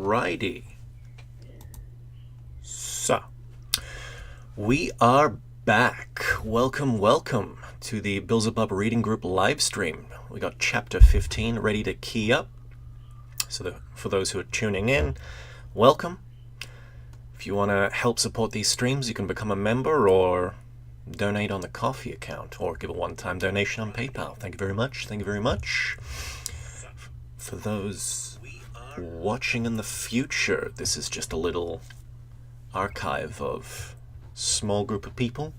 Alrighty. So, we are back. Welcome to the Beelzebub Reading Group live stream. We got chapter 15 ready to key up. So for those who are tuning in, welcome. If you want to help support these streams, you can become a member or donate on the Ko-fi account or give a one-time donation on PayPal. Thank you very much. Thank you very much. For those watching in the future, this is just a little archive of small group of people.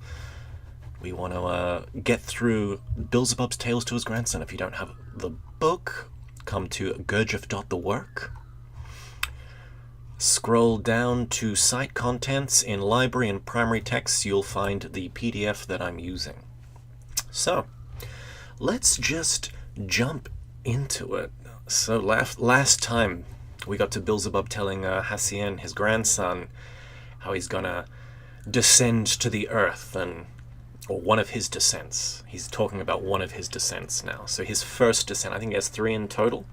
We want to get through Beelzebub's Tales to his grandson. If you don't have the book, come to gurdjieff.thework. Scroll down to site contents. In library and primary texts, you'll find the PDF that I'm using. So, let's just jump into it. So last time we got to Beelzebub telling Hassien, his grandson, how he's gonna descend to the earth, or one of his descents. He's talking about one of his descents now. So his first descent, I think he has 3 in total.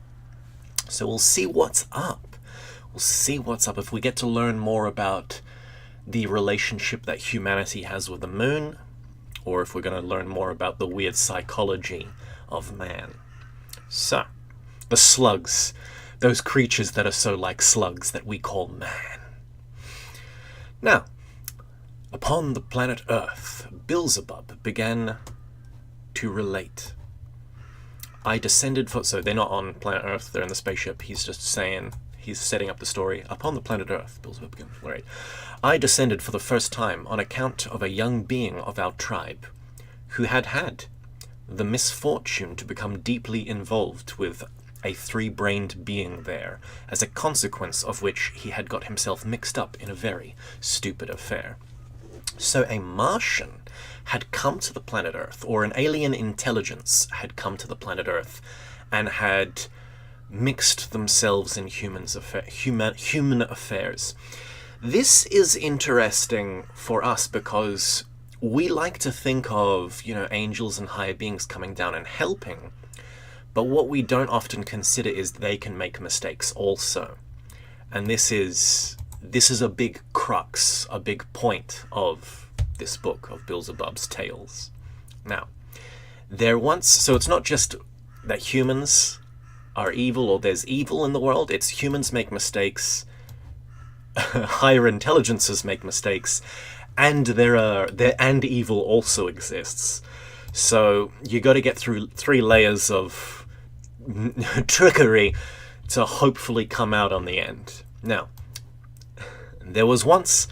So we'll see what's up. We'll see what's up if we get to learn more about the relationship that humanity has with the moon, or if we're going to learn more about the weird psychology of man. So, the slugs, those creatures that are so like slugs that we call man. Now, upon the planet Earth, Beelzebub began to relate. I descended for... So they're not on planet Earth, they're in the spaceship. He's just saying, he's setting up the story. Upon the planet Earth, Beelzebub began to relate. I descended for the first time on account of a young being of our tribe who had the misfortune to become deeply involved with a 3-brained being there, as a consequence of which he had got himself mixed up in a very stupid affair. So a Martian had come to the planet Earth, or an alien intelligence had come to the planet Earth, and had mixed themselves in human affairs. This is interesting for us because we like to think of, angels and higher beings coming down and helping, but what we don't often consider is they can make mistakes also. And this is a big crux, a big point of this book of Beelzebub's Tales. Now, so it's not just that humans are evil or there's evil in the world, it's humans make mistakes, higher intelligences make mistakes, and and evil also exists. So you got to get through 3 layers of trickery to hopefully come out on the end. Now, there once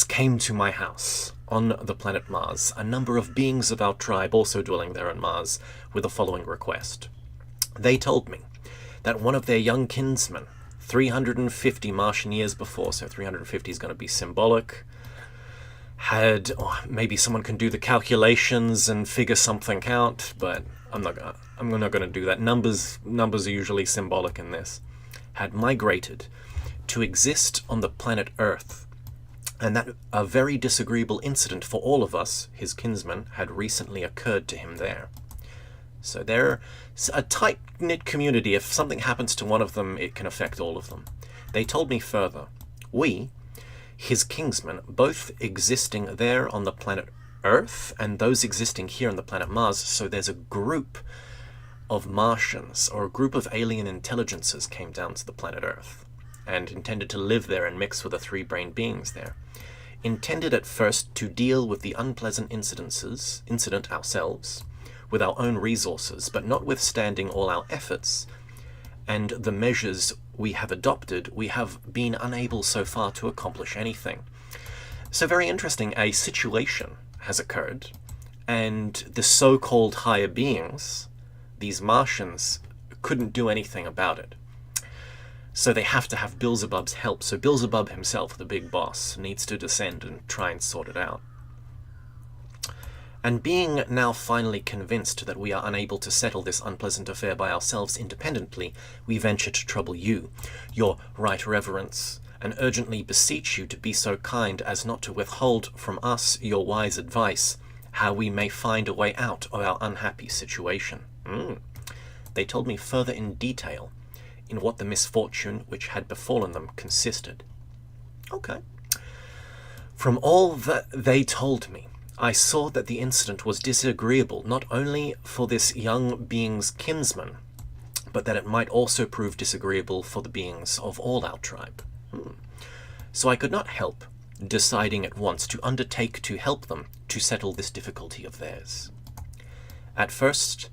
came to my house on the planet Mars a number of beings of our tribe also dwelling there on Mars with the following request. They told me that one of their young kinsmen, 350 Martian years before, so 350 is going to be symbolic, maybe someone can do the calculations and figure something out, but I'm not going to do that. Numbers are usually symbolic in this. Had migrated to exist on the planet Earth, and that a very disagreeable incident for all of us, his kinsmen, had recently occurred to him there. So they're a tight-knit community. If something happens to one of them, it can affect all of them. They told me further, we, his kinsmen, both existing there on the planet Earth, and those existing here on the planet Mars, so there's a group of Martians, or a group of alien intelligences came down to the planet Earth, and intended to live there and mix with the 3-brained beings there. Intended at first to deal with the unpleasant incident ourselves, with our own resources, but notwithstanding all our efforts and the measures we have adopted, we have been unable so far to accomplish anything. So very interesting, a situation has occurred, and the so-called higher beings, these Martians, couldn't do anything about it. So they have to have Beelzebub's help. So Beelzebub himself, the big boss, needs to descend and try and sort it out. And being now finally convinced that we are unable to settle this unpleasant affair by ourselves independently, we venture to trouble you, your right reverence, and urgently beseech you to be so kind as not to withhold from us your wise advice, how we may find a way out of our unhappy situation. They told me further in detail in what the misfortune which had befallen them consisted. Okay. From all that they told me, I saw that the incident was disagreeable not only for this young being's kinsman, but that it might also prove disagreeable for the beings of all our tribe. So I could not help deciding at once to undertake to help them to settle this difficulty of theirs. At first,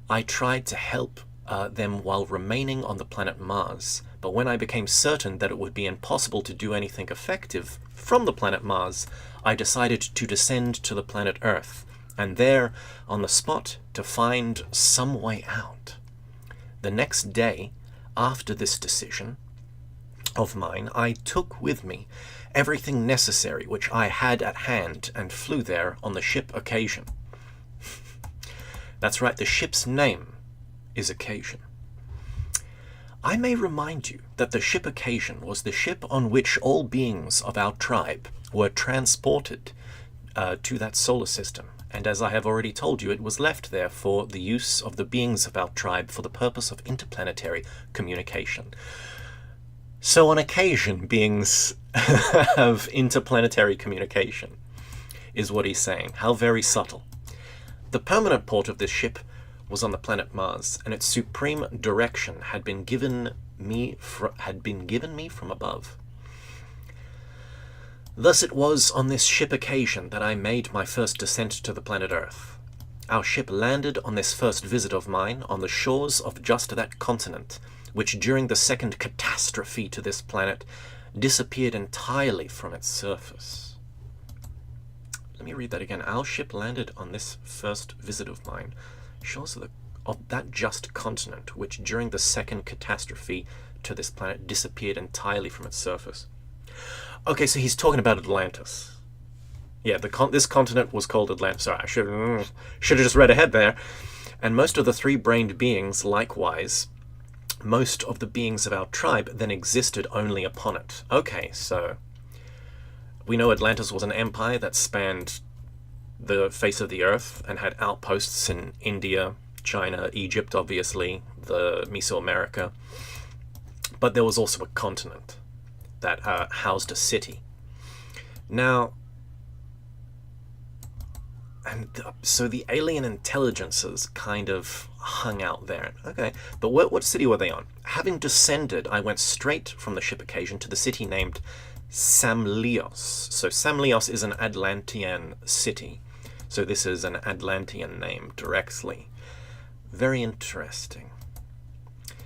I tried to help them while remaining on the planet Mars, but when I became certain that it would be impossible to do anything effective from the planet Mars, I decided to descend to the planet Earth, and there, on the spot, to find some way out. The next day, after this decision of mine, I took with me everything necessary which I had at hand and flew there on the ship Occasion. That's right, the ship's name is Occasion. I may remind you that the ship Occasion was the ship on which all beings of our tribe were transported to that solar system, and as I have already told you, it was left there for the use of the beings of our tribe for the purpose of interplanetary communication. So on occasion, beings have interplanetary communication, is what he's saying. How very subtle. The permanent port of this ship was on the planet Mars, and its supreme direction had been given me from above. Thus it was on this ship Occasion that I made my first descent to the planet Earth. Our ship landed on this first visit of mine on the shores of just that continent, which during the second catastrophe to this planet disappeared entirely from its surface. Let me read that again. Our ship landed on this first visit of mine, shores of that just continent, which during the second catastrophe to this planet disappeared entirely from its surface. Okay, so he's talking about Atlantis. Yeah, this continent was called Atlantis. Sorry, I should have just read ahead there. And most of the three-brained beings, likewise, most of the beings of our tribe then existed only upon it. Okay, so we know Atlantis was an empire that spanned the face of the earth and had outposts in India, China, Egypt, obviously, the Mesoamerica. But there was also a continent that housed a city. Now, so the alien intelligences kind of hung out there. Okay, but what city were they on? Having descended, I went straight from the ship Occasion to the city named Samlios. So Samlios is an Atlantean city. So this is an Atlantean name directly. Very interesting.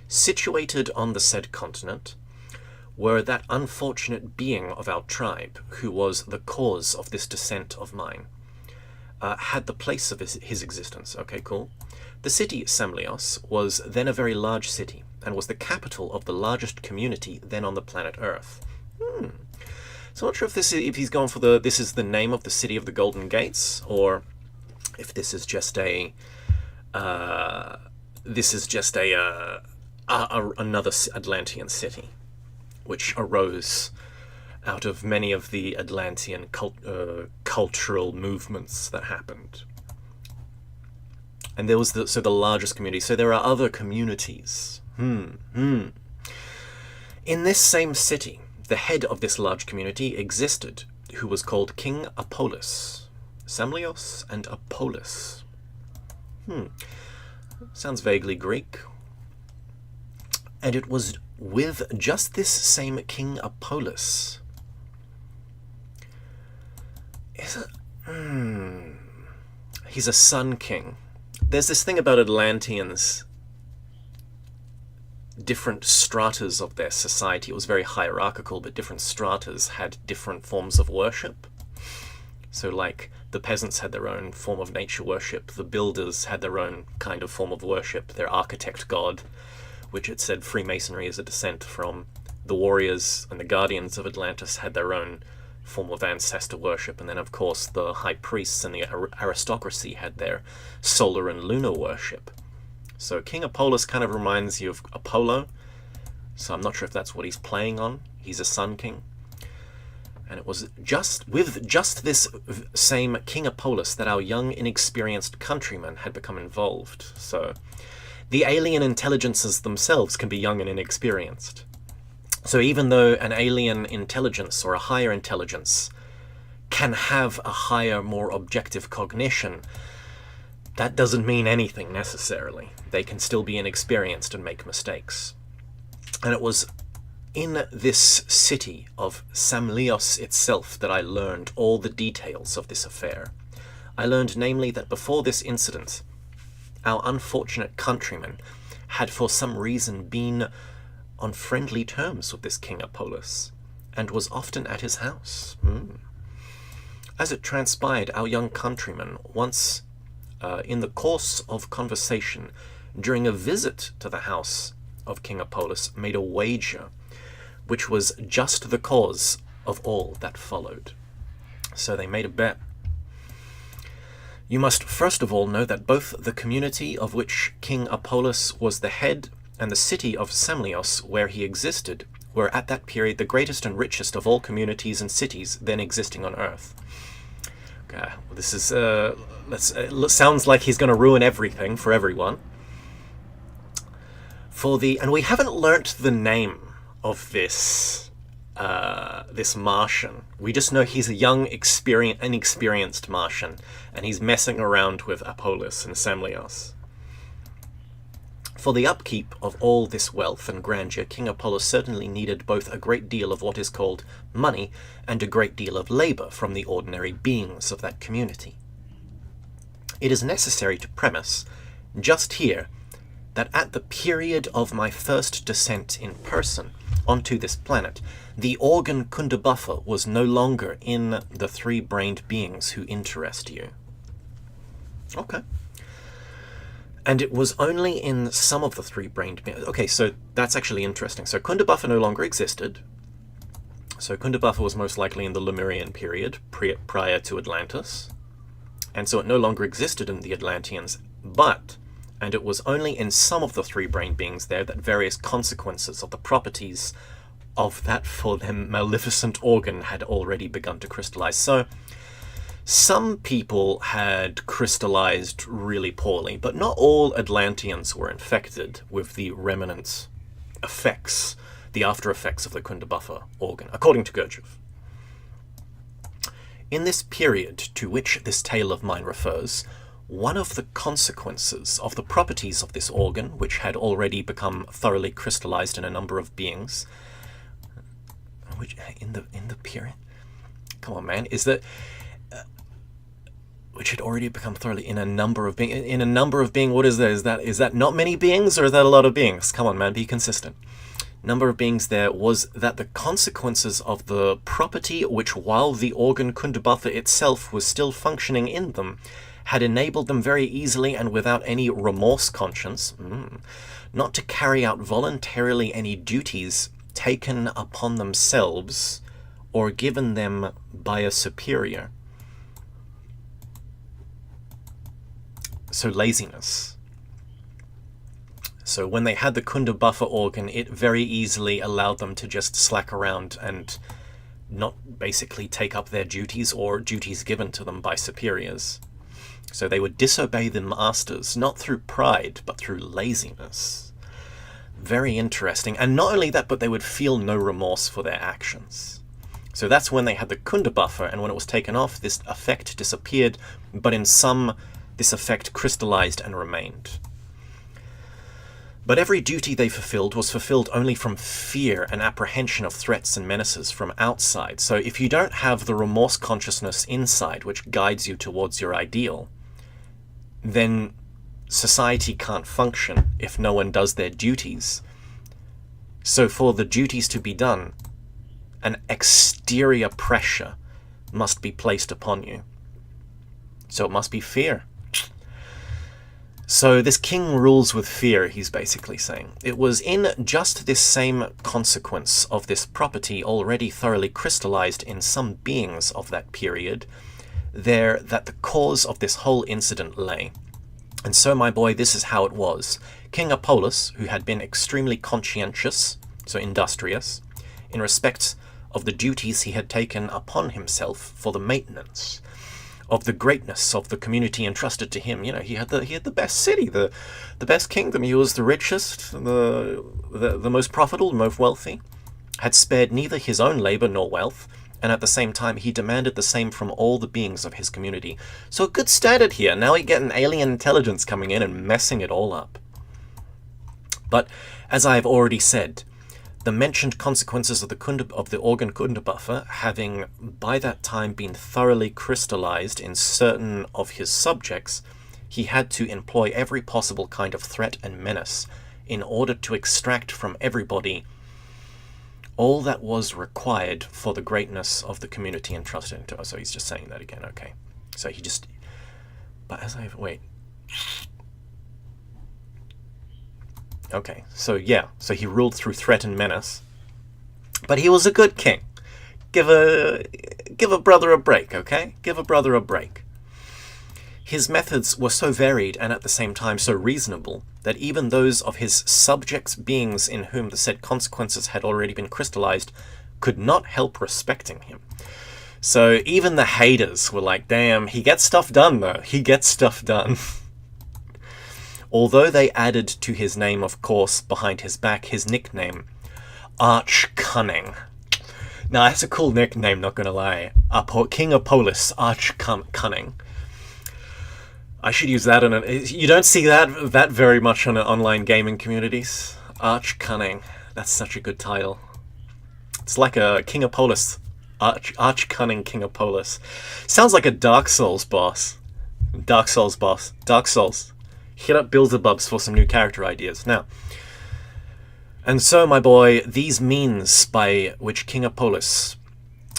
Situated on the said continent were that unfortunate being of our tribe who was the cause of this descent of mine. Had the place of his existence. Okay, cool. The city Samlios was then a very large city and was the capital of the largest community then on the planet Earth. So I'm not sure if he's going for this is the name of the city of the Golden Gates, or if this is just another Atlantean city, which arose out of many of the Atlantean cultural movements that happened. And there was the largest community. So there are other communities. In this same city, the head of this large community existed, who was called King Apollos. Samlios and Apollos. Sounds vaguely Greek. And it was with just this same King Apollos. He's a sun king. There's this thing about Atlanteans, different stratas of their society. It was very hierarchical, but different stratas had different forms of worship. So like the peasants had their own form of nature worship, the builders had their own kind of form of worship, their architect god, which it said Freemasonry is a descent from. The warriors and the guardians of Atlantis had their own form of ancestor worship, and then of course the high priests and the aristocracy had their solar and lunar worship. So King Apollos kind of reminds you of Apollo, so I'm not sure if that's what he's playing on. He's a sun king. And it was just with this same King Apollos that our young, inexperienced countrymen had become involved. So the alien intelligences themselves can be young and inexperienced. So even though an alien intelligence or a higher intelligence can have a higher, more objective cognition, that doesn't mean anything necessarily. They can still be inexperienced and make mistakes. And it was in this city of Samlios itself that I learned all the details of this affair. I learned namely that before this incident, our unfortunate countryman had for some reason been on friendly terms with this King Apollos, and was often at his house. As it transpired, our young countryman once, in the course of conversation, during a visit to the house of King Apollos, made a wager, which was just the cause of all that followed. So they made a bet. You must first of all know that both the community of which King Apollos was the head and the city of Samlios, where he existed, were at that period the greatest and richest of all communities and cities then existing on Earth. Okay, well, this is it sounds like he's going to ruin everything for everyone. And we haven't learnt the name of this Martian. We just know he's a young, inexperienced Martian, and he's messing around with Apollos and Samlios. For the upkeep of all this wealth and grandeur, King Apollos certainly needed both a great deal of what is called money and a great deal of labor from the ordinary beings of that community. It is necessary to premise, just here, that at the period of my first descent in person onto this planet, the organ Kundabuffer was no longer in the three-brained beings who interest you. Okay. And it was only in some of the three-brained beings. Okay, so that's actually interesting. So Kundabuffer no longer existed. So Kundabuffer was most likely in the Lemurian period, prior to Atlantis. And so it no longer existed in the Atlanteans, and it was only in some of the three-brained beings there that various consequences of the properties of that for them maleficent organ had already begun to crystallize. So some people had crystallized really poorly, but not all Atlanteans were infected with the remnant effects, the after effects of the Kundabuffer organ, according to Gurdjieff. In this period to which this tale of mine refers, one of the consequences of the properties of this organ, which had already become thoroughly crystallized in a number of beings, which in the period, come on, man, is that which had already become thoroughly in a number of beings. In a number of beings, what is that? Is that not many beings, or is that a lot of beings? Come on, man, be consistent. Number of beings there was that the consequences of the property, which while the organ Kundabuffer itself was still functioning in them, had enabled them very easily and without any remorse conscience, not to carry out voluntarily any duties taken upon themselves or given them by a superior. So laziness. So when they had the Kundabuffer organ, it very easily allowed them to just slack around and not basically take up their duties or duties given to them by superiors. So they would disobey the masters, not through pride, but through laziness. Very interesting. And not only that, but they would feel no remorse for their actions. So that's when they had the Kundabuffer, and when it was taken off, this effect disappeared, but in some, this effect crystallized and remained. But every duty they fulfilled was fulfilled only from fear and apprehension of threats and menaces from outside. So if you don't have the remorse consciousness inside, which guides you towards your ideal, then society can't function if no one does their duties. So for the duties to be done, an exterior pressure must be placed upon you. So it must be fear. So this king rules with fear, he's basically saying. It was in just this same consequence of this property already thoroughly crystallized in some beings of that period there that the cause of this whole incident lay. And so, my boy, this is how it was. King Apollos, who had been extremely conscientious, so industrious, in respect of the duties he had taken upon himself for the maintenance of the greatness of the community entrusted to him. You know, he had the best city, the best kingdom. He was the richest, the most profitable, the most wealthy, had spared neither his own labor nor wealth, and at the same time he demanded the same from all the beings of his community. So a good standard here. Now we get an alien intelligence coming in and messing it all up. But as I have already said, the mentioned consequences of the organ Kunda buffer having by that time been thoroughly crystallized in certain of his subjects, he had to employ every possible kind of threat and menace in order to extract from everybody all that was required for the greatness of the community entrusted into us. So he's just saying that again, okay. So he just... But as I... Wait. Okay, so yeah, so he ruled through threat and menace, but he was a good king. Give a brother a break, okay? Give a brother a break. His methods were so varied and at the same time so reasonable that even those of his subjects, beings in whom the said consequences had already been crystallized, could not help respecting him. So even the haters were like, damn, he gets stuff done though. He gets stuff done. Although they added to his name, of course, behind his back, his nickname, Arch Cunning. Now, that's a cool nickname, not gonna lie. King of Polis, Arch Cunning. I should use that in you don't see that very much on online gaming communities. Arch Cunning. That's such a good title. It's like a King of Polis. Arch Cunning King of Polis. Sounds like a Dark Souls boss. Dark Souls boss. Dark Souls. Hit up Beelzebubs for some new character ideas. Now, and so, my boy, these means by which King Apollos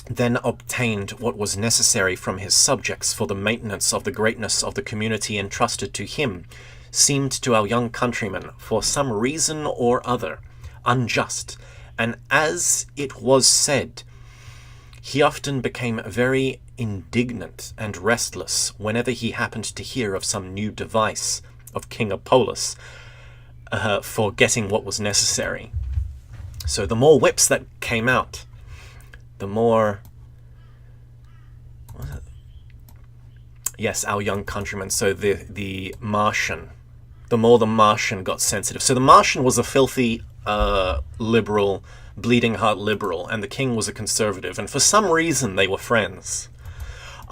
then obtained what was necessary from his subjects for the maintenance of the greatness of the community entrusted to him seemed to our young countryman, for some reason or other, unjust, and as it was said, he often became very indignant and restless whenever he happened to hear of some new device of King Apollos for getting what was necessary. So the more whips that came out, the more... Yes, our young countryman. So the Martian. The more the Martian got sensitive. So the Martian was a filthy, liberal, bleeding heart liberal, and the king was a conservative. And for some reason, they were friends.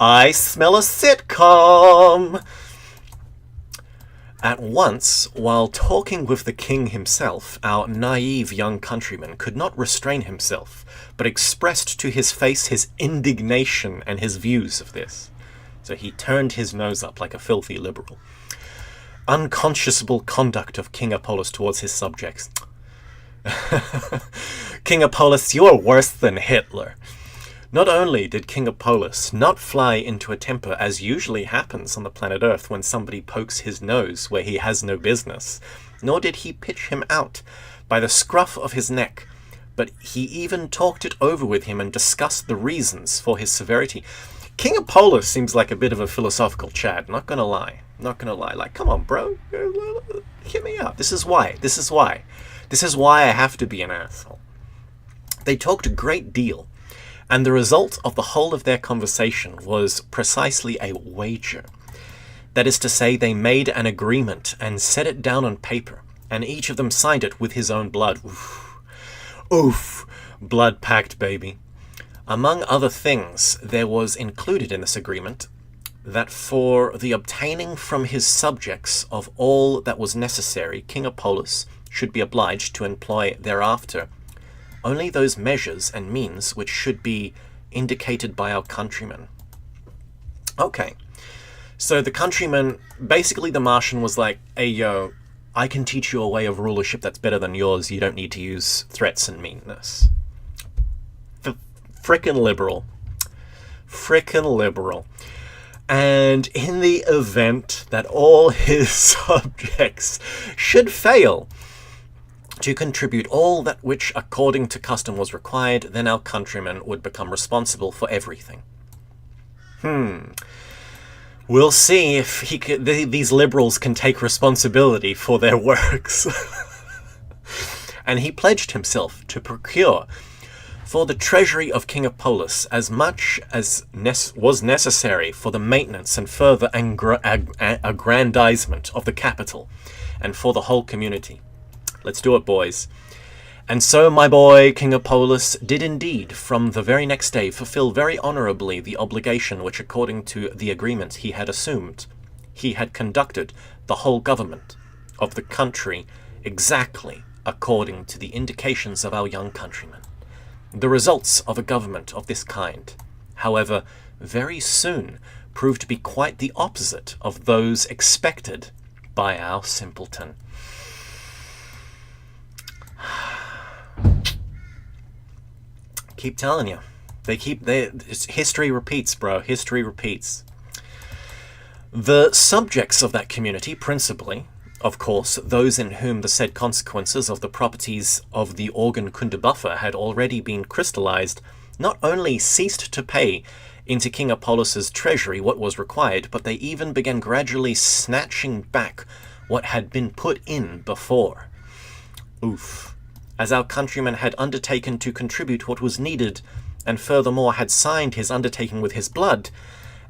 I smell a sitcom! At once, while talking with the king himself, our naive young countryman could not restrain himself, but expressed to his face his indignation and his views of this. So he turned his nose up like a filthy liberal. Unconscionable conduct of King Apollos towards his subjects. King Apollos, you are worse than Hitler. Not only did King Apollos not fly into a temper as usually happens on the planet Earth when somebody pokes his nose where he has no business, nor did he pitch him out by the scruff of his neck, but he even talked it over with him and discussed the reasons for his severity. King Apollos seems like a bit of a philosophical Chad, not gonna lie. Not gonna lie. Like, come on, bro. Hit me up. This is why. This is why I have to be an asshole. They talked a great deal. And the result of the whole of their conversation was precisely a wager. That is to say, they made an agreement and set it down on paper, and each of them signed it with his own blood. Oof. Oof. Blood-packed, baby. Among other things, there was included in this agreement that for the obtaining from his subjects of all that was necessary, King Apollos should be obliged to employ thereafter only those measures and means which should be indicated by our countrymen. Okay, so the countryman, basically the Martian was like, hey yo, I can teach you a way of rulership that's better than yours, you don't need to use threats and meanness. Frickin' liberal. Frickin' liberal. And in the event that all his subjects should fail to contribute all that which according to custom was required, then our countrymen would become responsible for everything. We'll see if these liberals can take responsibility for their works. And he pledged himself to procure for the treasury of King Apollos, as much as was necessary for the maintenance and further aggrandizement of the capital, and for the whole community. Let's do it, boys. And so my boy, King Apollos, did indeed, from the very next day, fulfill very honourably the obligation which, according to the agreement he had assumed, he had conducted the whole government of the country exactly according to the indications of our young countrymen. The results of a government of this kind, however, very soon proved to be quite the opposite of those expected by our simpleton. Keep telling you. History repeats, bro. History repeats. The subjects of that community, principally, of course, those in whom the said consequences of the properties of the organ Kundabuffer had already been crystallized, not only ceased to pay into King Apollos's treasury what was required, but they even began gradually snatching back what had been put in before. Oof. As our countryman had undertaken to contribute what was needed, and furthermore had signed his undertaking with his blood,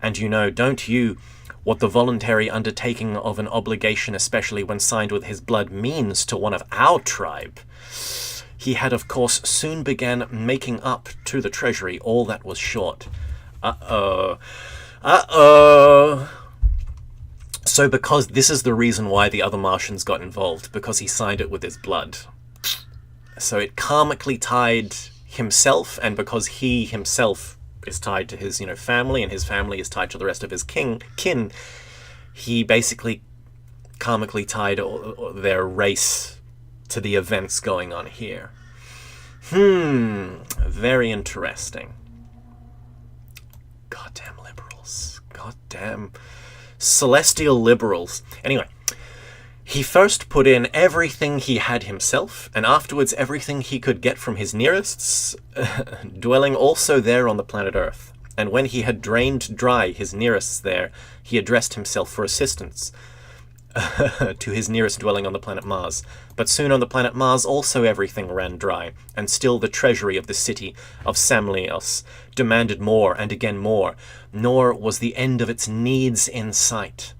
and you know, don't you, what the voluntary undertaking of an obligation, especially when signed with his blood, means to one of our tribe, he had, of course, soon began making up to the treasury all that was short. Uh-oh. So because this is the reason why the other Martians got involved, because he signed it with his blood. So it karmically tied himself, and because he himself is tied to his, family, and his family is tied to the rest of his kin, he basically karmically tied their race to the events going on here. Very interesting. Goddamn liberals. Goddamn celestial liberals. Anyway, he first put in everything he had himself, and afterwards everything he could get from his nearests, dwelling also there on the planet Earth. And when he had drained dry his nearests there, he addressed himself for assistance to his nearest dwelling on the planet Mars. But soon on the planet Mars also everything ran dry, and still the treasury of the city of Samlios demanded more and again more, nor was the end of its needs in sight.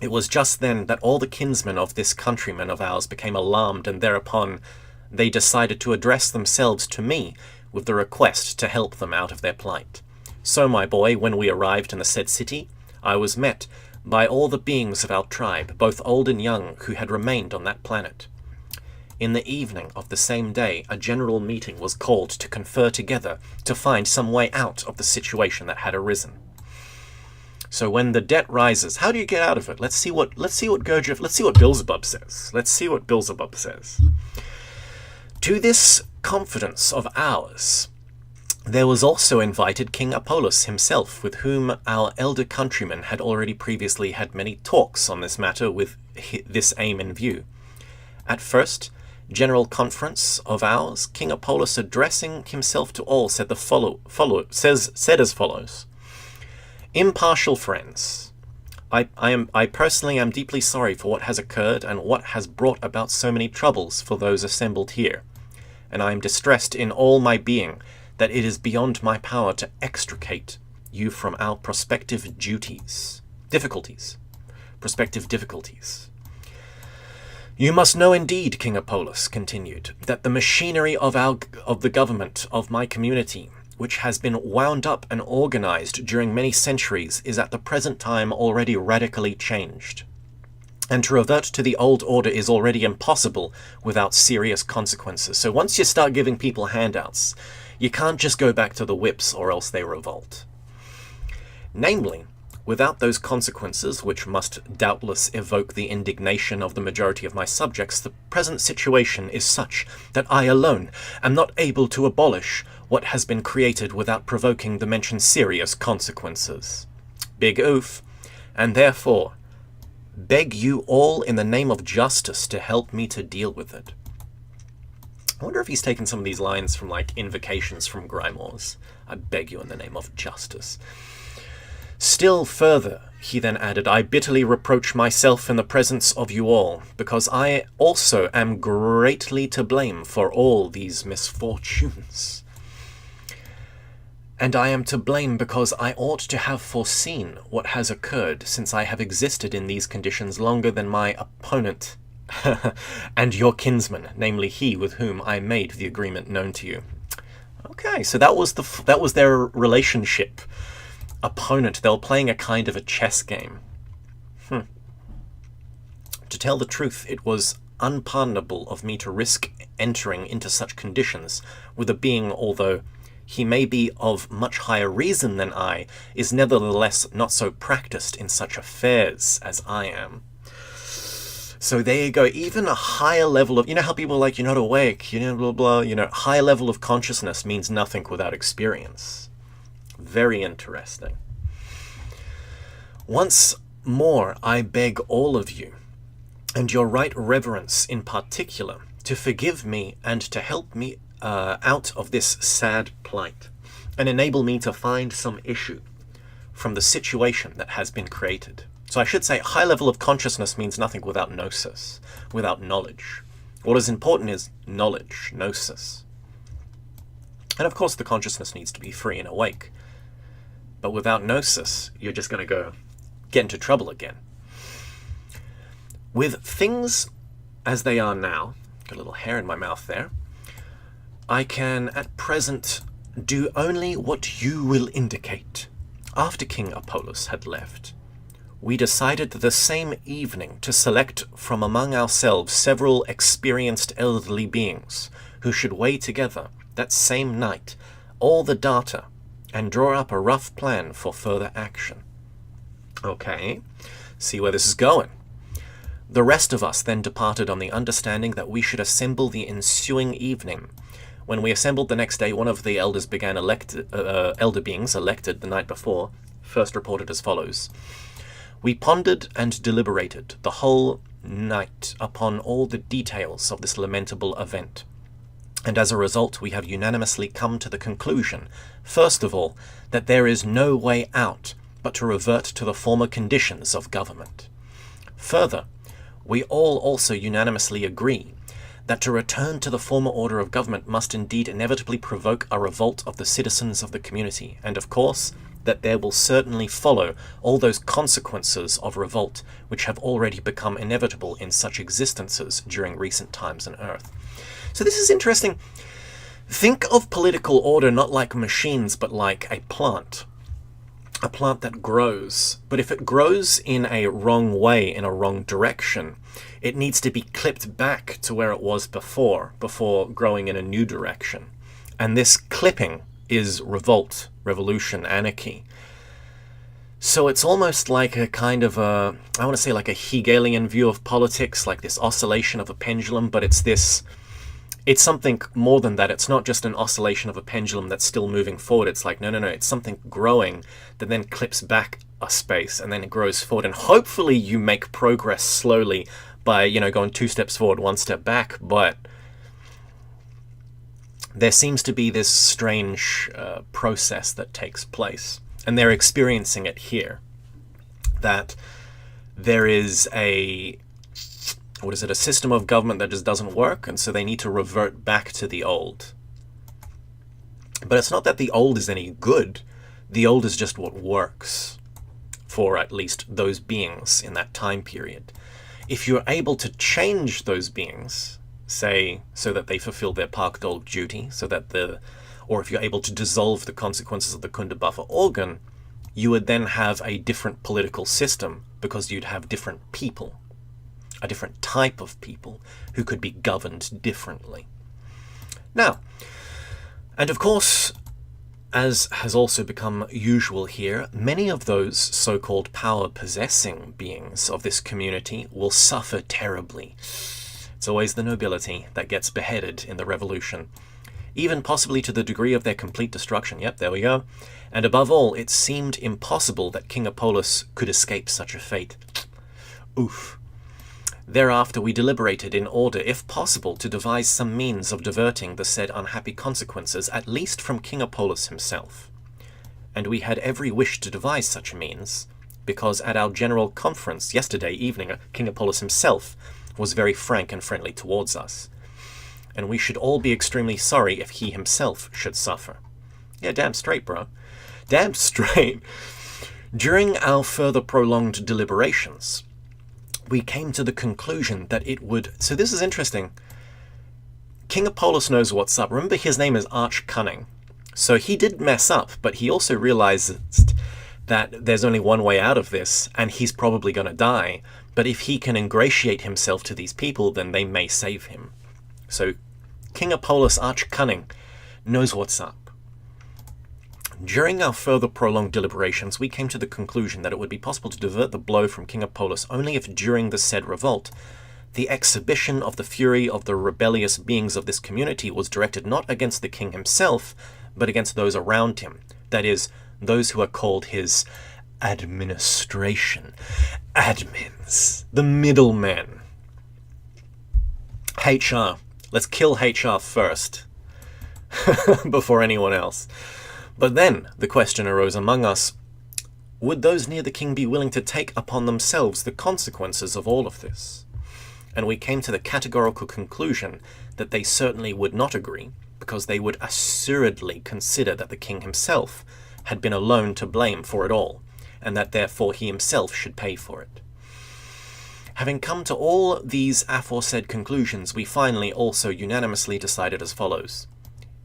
It was just then that all the kinsmen of this countryman of ours became alarmed, and thereupon they decided to address themselves to me with the request to help them out of their plight. So, my boy, when we arrived in the said city, I was met by all the beings of our tribe, both old and young, who had remained on that planet. In the evening of the same day, a general meeting was called to confer together to find some way out of the situation that had arisen. So when the debt rises, how do you get out of it? Let's see what Beelzebub says. Let's see what Beelzebub says. To this confidence of ours, there was also invited King Apollos himself, with whom our elder countryman had already previously had many talks on this matter with this aim in view. At first general conference of ours, King Apollos, addressing himself to all, said as follows. Impartial friends, I personally am deeply sorry for what has occurred and what has brought about so many troubles for those assembled here, and I am distressed in all my being that it is beyond my power to extricate you from our prospective difficulties. You must know indeed, King Apollos continued, that the machinery of the government of my community, which has been wound up and organized during many centuries, is at the present time already radically changed. And to revert to the old order is already impossible without serious consequences. So once you start giving people handouts, you can't just go back to the whips or else they revolt. Namely, without those consequences, which must doubtless evoke the indignation of the majority of my subjects, the present situation is such that I alone am not able to abolish what has been created without provoking the mentioned serious consequences. Big oof, and therefore beg you all in the name of justice to help me to deal with it. I wonder if he's taken some of these lines from, like, invocations from Grimoires. I beg you in the name of justice. Still further, he then added, I bitterly reproach myself in the presence of you all, because I also am greatly to blame for all these misfortunes. And I am to blame because I ought to have foreseen what has occurred, since I have existed in these conditions longer than my opponent and your kinsman, namely he with whom I made the agreement known to you. Okay, so that was their relationship. Opponent. They were playing a kind of a chess game. To tell the truth, it was unpardonable of me to risk entering into such conditions with a being, although he may be of much higher reason than I, is nevertheless not so practiced in such affairs as I am. So there you go. Even a higher level of, you know how people are like, you're not awake, you know, blah, blah, you know, high level of consciousness means nothing without experience. Very interesting. Once more, I beg all of you, and your right reverence in particular, to forgive me and to help me out of this sad plight, and enable me to find some issue from the situation that has been created. So I should say high level of consciousness means nothing without gnosis, without knowledge. What is important is knowledge, gnosis. And of course the consciousness needs to be free and awake. But without gnosis, you're just going to get into trouble again. With things as they are now, got a little hair in my mouth there, I can at present do only what you will indicate. After King Apollos had left, we decided the same evening to select from among ourselves several experienced elderly beings who should weigh together that same night all the data and draw up a rough plan for further action. Okay, see where this is going. The rest of us then departed on the understanding that we should assemble the ensuing evening. When we assembled the next day, one of the elders began elder beings elected the night before, first reported as follows. We pondered and deliberated the whole night upon all the details of this lamentable event. And as a result, we have unanimously come to the conclusion, first of all, that there is no way out but to revert to the former conditions of government. Further, we all also unanimously agree that to return to the former order of government must indeed inevitably provoke a revolt of the citizens of the community, and of course, that there will certainly follow all those consequences of revolt which have already become inevitable in such existences during recent times on earth. So this is interesting. Think of political order not like machines, but like a plant. A plant that grows. But if it grows in a wrong way, in a wrong direction, it needs to be clipped back to where it was before growing in a new direction. And this clipping is revolt, revolution, anarchy. So it's almost like a kind of a, I want to say like a Hegelian view of politics, like this oscillation of a pendulum, but it's something more than that. It's not just an oscillation of a pendulum that's still moving forward. It's like, no, it's something growing that then clips back a space and then it grows forward. And hopefully you make progress slowly by, going 2 steps forward, 1 step back. But there seems to be this strange process that takes place. And they're experiencing it here. That there is a system of government that just doesn't work, and so they need to revert back to the old. But it's not that the old is any good. The old is just what works for at least those beings in that time period. If you're able to change those beings, say, so that they fulfill their Park-Dolg duty, or if you're able to dissolve the consequences of the Kunda Buffer organ, you would then have a different political system, because you'd have different people. A different type of people who could be governed differently. Now, and of course, as has also become usual here, many of those so-called power-possessing beings of this community will suffer terribly. It's always the nobility that gets beheaded in the revolution, even possibly to the degree of their complete destruction. Yep, there we go. And above all, it seemed impossible that King Apollos could escape such a fate. Oof. Thereafter we deliberated in order, if possible, to devise some means of diverting the said unhappy consequences, at least from King Apollos himself. and we had every wish to devise such a means, because at our general conference yesterday evening, King Apollos himself was very frank and friendly towards us, and we should all be extremely sorry if he himself should suffer. Yeah, damn straight, bro. Damn straight. During our further prolonged deliberations, we came to the conclusion that it would... So this is interesting. King Apollos knows what's up. Remember, his name is Arch Cunning. So he did mess up, but he also realized that there's only one way out of this, and he's probably going to die. But if he can ingratiate himself to these people, then they may save him. So King Apollos Arch Cunning knows what's up. During our further prolonged deliberations, we came to the conclusion that it would be possible to divert the blow from King Apollos only if during the said revolt, the exhibition of the fury of the rebellious beings of this community was directed not against the king himself, but against those around him, that is, those who are called his administration. Admins. The middlemen. HR. Let's kill HR first, before anyone else. But then the question arose among us, would those near the king be willing to take upon themselves the consequences of all of this? And we came to the categorical conclusion that they certainly would not agree, because they would assuredly consider that the king himself had been alone to blame for it all, and that therefore he himself should pay for it. Having come to all these aforesaid conclusions, we finally also unanimously decided as follows.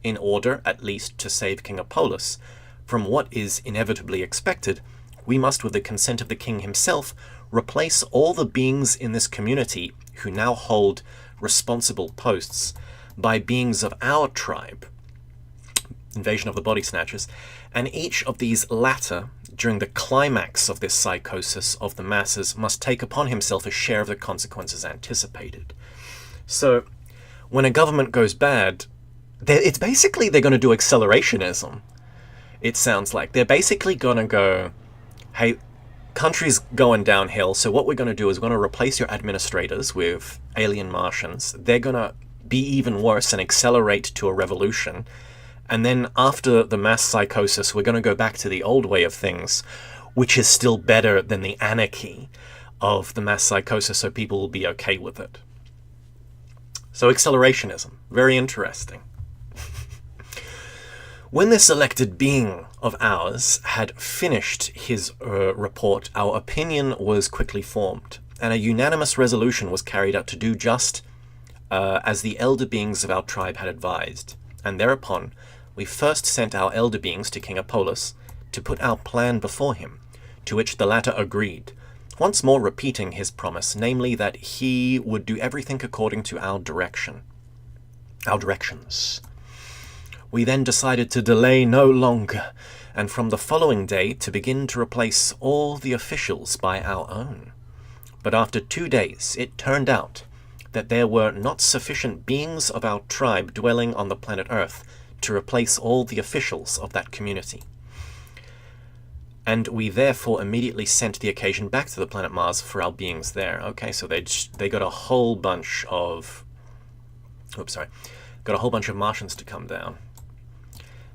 In order, at least, to save King Apollos from what is inevitably expected, we must, with the consent of the king himself, replace all the beings in this community who now hold responsible posts by beings of our tribe, invasion of the body snatchers, and each of these latter, during the climax of this psychosis of the masses, must take upon himself a share of the consequences anticipated. So, when a government goes bad, it's basically they're going to do accelerationism. It sounds like they're basically going to go, hey, country's going downhill, so what we're going to do is we're going to replace your administrators with alien Martians. They're going to be even worse and accelerate to a revolution. And then after the mass psychosis, we're going to go back to the old way of things, which is still better than the anarchy of the mass psychosis, so people will be okay with it. So accelerationism, very interesting. When this elected being of ours had finished his report, our opinion was quickly formed, and a unanimous resolution was carried out to do just as the elder beings of our tribe had advised. And thereupon, we first sent our elder beings to King Apollos to put our plan before him, to which the latter agreed, once more repeating his promise, namely that he would do everything according to our directions. We then decided to delay no longer, and from the following day to begin to replace all the officials by our own. But after 2 days, it turned out that there were not sufficient beings of our tribe dwelling on the planet Earth to replace all the officials of that community. And we therefore immediately sent the occasion back to the planet Mars for our beings there. Okay, so they got a whole bunch of... got a whole bunch of Martians to come down.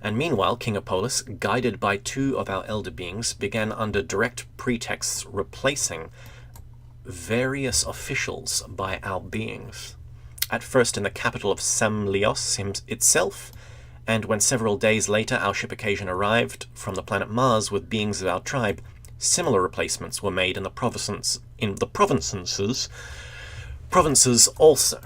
And meanwhile, King Apollos, guided by 2 of our elder beings, began under direct pretexts replacing various officials by our beings. At first in the capital of Samlios itself, and when several days later our ship occasion arrived from the planet Mars with beings of our tribe, similar replacements were made in the provinces also.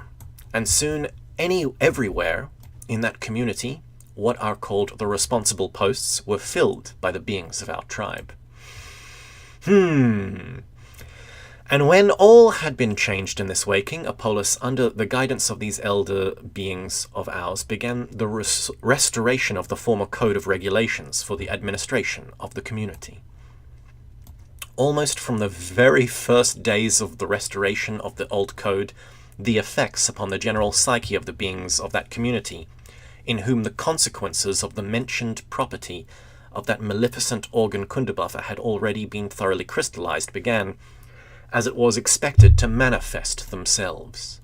And soon, everywhere in that community, what are called the responsible posts were filled by the beings of our tribe. And when all had been changed in this way, King Apollos, under the guidance of these elder beings of ours, began the restoration of the former code of regulations for the administration of the community. Almost from the very first days of the restoration of the old code, the effects upon the general psyche of the beings of that community, in whom the consequences of the mentioned property of that maleficent organ Kundabuffer had already been thoroughly crystallized, began, as it was expected, to manifest themselves.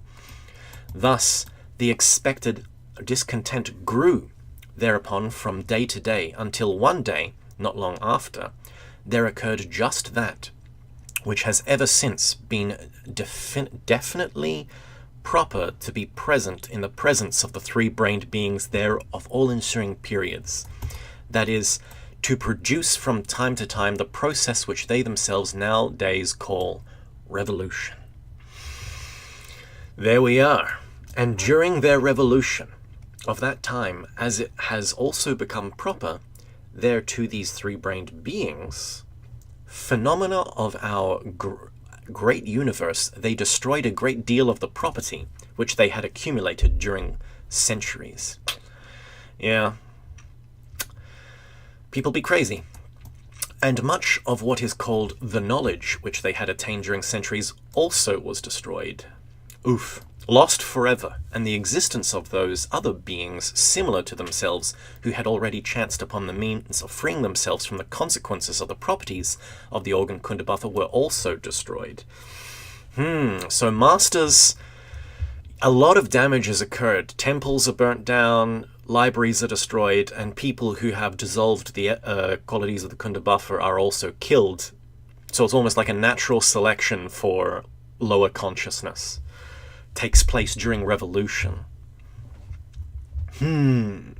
Thus, the expected discontent grew thereupon from day to day, until one day not long after, there occurred just that, which has ever since been definitely proper to be present in the presence of the three-brained beings there of all ensuing periods. That is, to produce from time to time the process which they themselves nowadays call revolution. There we are. And during their revolution of that time, as it has also become proper, there to these three-brained beings, phenomena of our great universe, they destroyed a great deal of the property which they had accumulated during centuries. Yeah. People be crazy. And much of what is called the knowledge which they had attained during centuries also was destroyed. Oof. Lost forever, and the existence of those other beings similar to themselves who had already chanced upon the means of freeing themselves from the consequences of the properties of the organ Kundabuffer were also destroyed. So masters, a lot of damage has occurred. Temples are burnt down, libraries are destroyed, and people who have dissolved the qualities of the Kundabuffer are also killed. So it's almost like a natural selection for lower consciousness. Takes place during revolution. It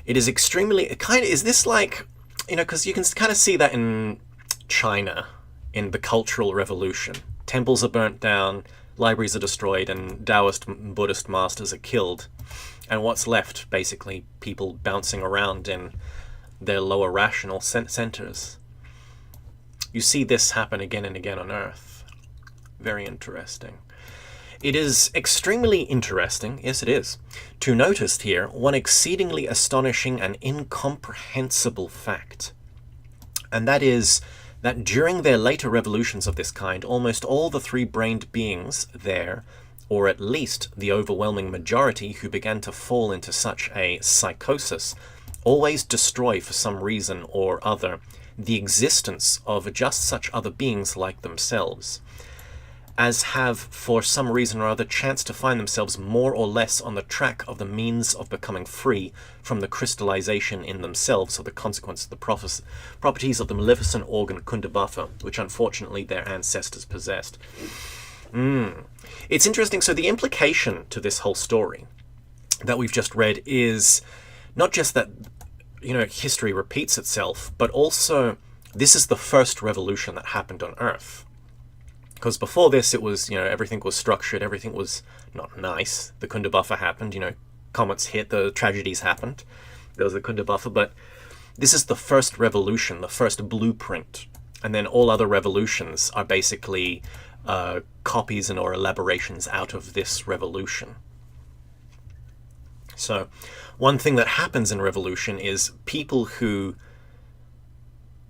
is extremely, is this like, because you can kind of see that in China, in the Cultural Revolution. Temples are burnt down, libraries are destroyed, and Taoist and Buddhist masters are killed. And what's left? Basically, people bouncing around in their lower rational centers. You see this happen again and again on Earth. Very interesting. It is extremely interesting, yes it is, to notice here one exceedingly astonishing and incomprehensible fact. And that is that during their later revolutions of this kind, almost all the three-brained beings there, or at least the overwhelming majority who began to fall into such a psychosis, always destroy for some reason or other the existence of just such other beings like themselves, as have, for some reason or other, chanced to find themselves more or less on the track of the means of becoming free from the crystallization in themselves of the consequence of the properties of the maleficent organ Kundabuffer, which unfortunately their ancestors possessed. It's interesting. So the implication to this whole story that we've just read is not just that, history repeats itself, but also this is the first revolution that happened on Earth. Because before this, it was, everything was structured, everything was not nice. The Kundabuffer happened, comets hit, the tragedies happened. There was the Kundabuffer, but this is the first revolution, the first blueprint. And then all other revolutions are basically copies and or elaborations out of this revolution. So one thing that happens in revolution is people who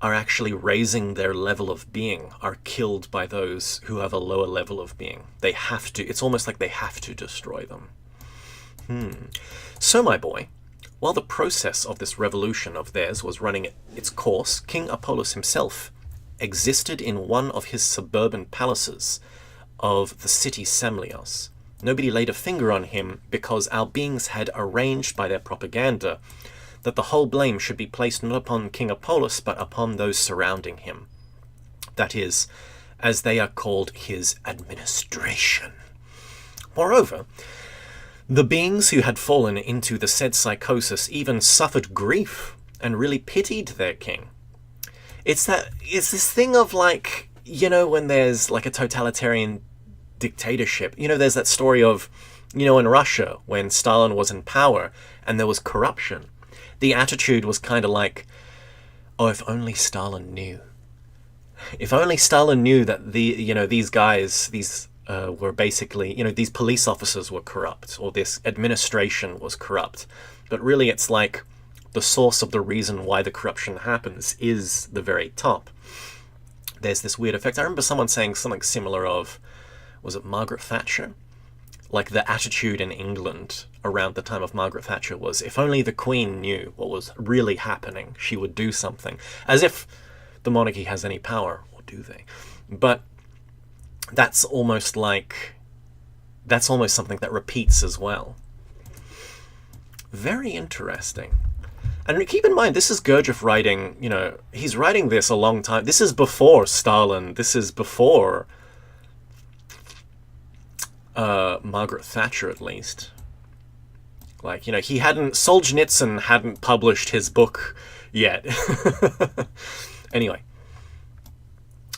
are actually raising their level of being are killed by those who have a lower level of being. They have to, it's almost like they have to destroy them. So, my boy, while the process of this revolution of theirs was running its course, King Apollos himself existed in one of his suburban palaces of the city Semlios. Nobody laid a finger on him because our beings had arranged by their propaganda that the whole blame should be placed not upon King Apollos, but upon those surrounding him. That is, as they are called, his administration. Moreover, the beings who had fallen into the said psychosis even suffered grief and really pitied their king. It's this thing of like, when there's like a totalitarian dictatorship, there's that story of, in Russia when Stalin was in power and there was corruption. The attitude was kind of like, oh, if only Stalin knew. If only Stalin knew that these guys, were basically, these police officers were corrupt, or this administration was corrupt. But really it's like the source of the reason why the corruption happens is the very top. There's this weird effect. I remember someone saying something similar of, was it Margaret Thatcher? Like the attitude in England around the time of Margaret Thatcher was, if only the Queen knew what was really happening, she would do something. As if the monarchy has any power, or do they? But that's almost something that repeats as well. Very interesting. And keep in mind, this is Gurdjieff writing, you know, he's writing this a long time. This is before Stalin. This is before Margaret Thatcher, at least. Like, you know, Solzhenitsyn hadn't published his book yet. Anyway,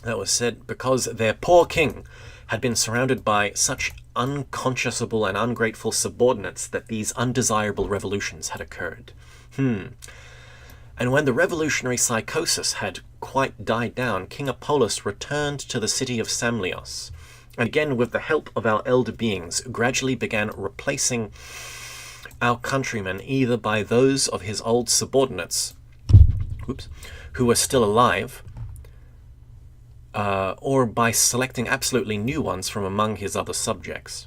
that was said because their poor king had been surrounded by such unconscionable and ungrateful subordinates that these undesirable revolutions had occurred. And when the revolutionary psychosis had quite died down, King Apollos returned to the city of Samlios, and again, with the help of our elder beings, gradually began replacing our countrymen either by those of his old subordinates, who were still alive, or by selecting absolutely new ones from among his other subjects.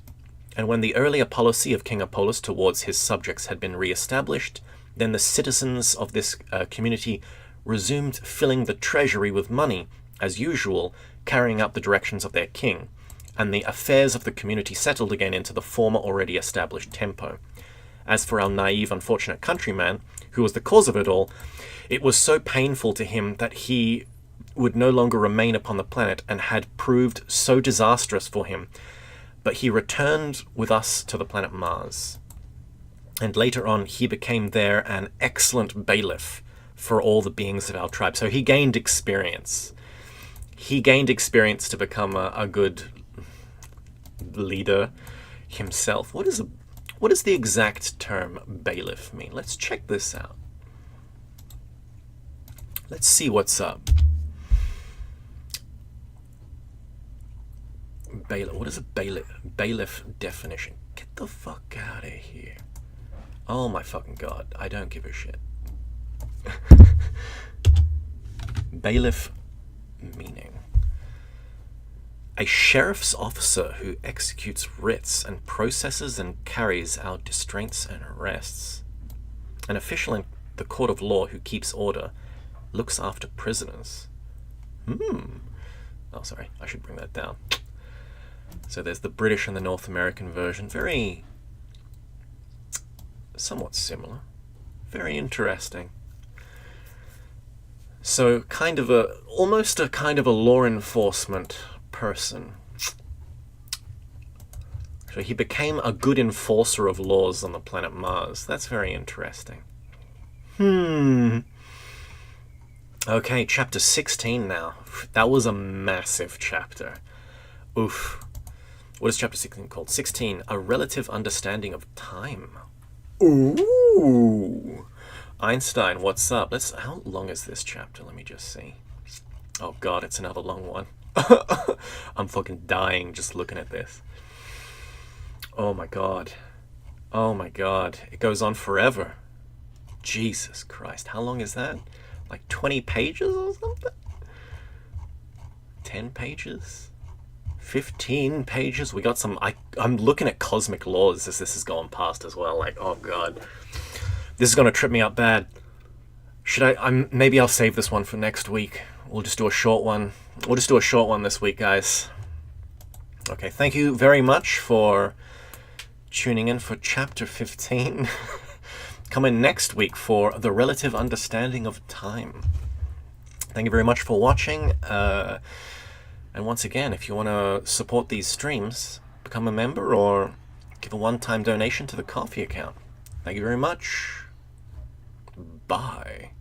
And when the earlier policy of King Apollos towards his subjects had been re-established, then the citizens of this community resumed filling the treasury with money, as usual, carrying out the directions of their king, and the affairs of the community settled again into the former already established tempo. As for our naive, unfortunate countryman, who was the cause of it all, it was so painful to him that he would no longer remain upon the planet and had proved so disastrous for him, but he returned with us to the planet Mars. And later on, he became there an excellent bailiff for all the beings of our tribe. So he gained experience. He gained experience to become a good leader himself. What does the exact term bailiff mean? Let's check this out. Let's see what's up. Bailiff. What is a bailiff definition? Get the fuck out of here. Oh my fucking god. I don't give a shit. Bailiff meaning. A sheriff's officer who executes writs and processes and carries out distraints and arrests. An official in the court of law who keeps order, looks after prisoners. Oh, sorry. I should bring that down. So there's the British and the North American version. Very... somewhat similar. Very interesting. So almost a kind of a law enforcement person. So he became a good enforcer of laws on the planet Mars. That's very interesting. Okay, chapter 16 now. That was a massive chapter. Oof. What is chapter 16 called? 16, A Relative Understanding of Time. Ooh. Einstein, what's up? How long is this chapter? Let me just see. Oh god, it's another long one. I'm fucking dying just looking at this. Oh my god. Oh my god. It goes on forever. Jesus Christ. How long is that? Like 20 pages or something? 10 pages? 15 pages? We got some... I'm looking at cosmic laws as this is going past as well. Like, oh god. This is going to trip me up bad. Maybe I'll save this one for next week. We'll just do a short one. We'll just do a short one this week, guys. Okay, thank you very much for tuning in for chapter 15. Come in next week for The Relative Understanding of Time. Thank you very much for watching. And once again, if you want to support these streams, become a member or give a one-time donation to the Ko-fi account. Thank you very much. Bye.